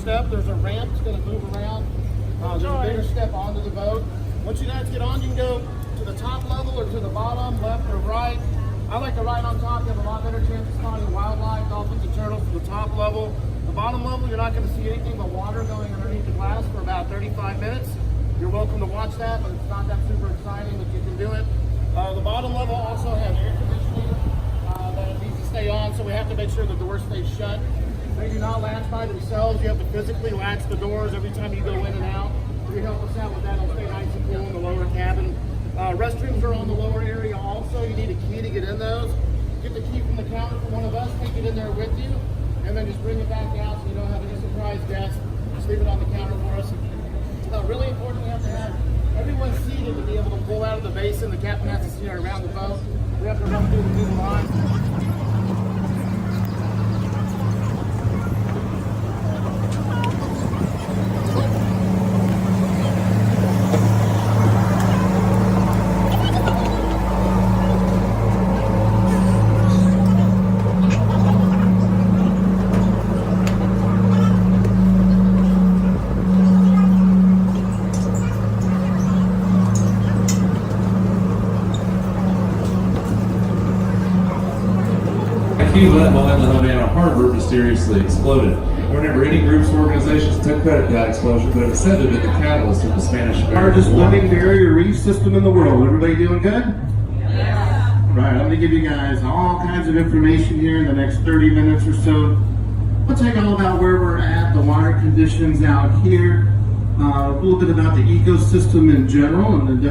step. There's a ramp that's going to move around. There's a bigger step onto the boat. Once you guys get on, you can go to the top level or to the bottom, left or right. I like to ride on top. You have a lot better chance of spotting wildlife, dolphins and turtles from the top level. The bottom level, you're not going to see anything but water going underneath the glass for about 35 minutes. You're welcome to watch that, but it's not that super exciting, but you can do it. The bottom level also has air conditioning that it needs to stay on, so we have to make sure the door stays shut. They do not latch by themselves. You have to physically latch the doors every time you go in and out. If you help us out with that, it'll stay nice and cool in the lower cabin. Restrooms are on the lower area also. You need a key to get in those. Get the key from the counter from one of us, take it in there with you, and then just bring it back out so you don't have any surprise guests. Just leave it on the counter for us. Really important, we have to have everyone seated to be able to pull out of the basin. The captain has to see her around the boat. We have to run through the middle line. Cuba while in the Havana Harbor mysteriously exploded. There were never any groups or organizations that took credit for that explosion, but it was said to have been the catalyst of the Spanish Largest living barrier reef system in the world. Everybody doing good? Yeah. Right, I'm going to give you guys all kinds of information here in the next 30 minutes or so. I'll tell you all about where we're at, the water conditions out here, a little bit about the ecosystem in general, and the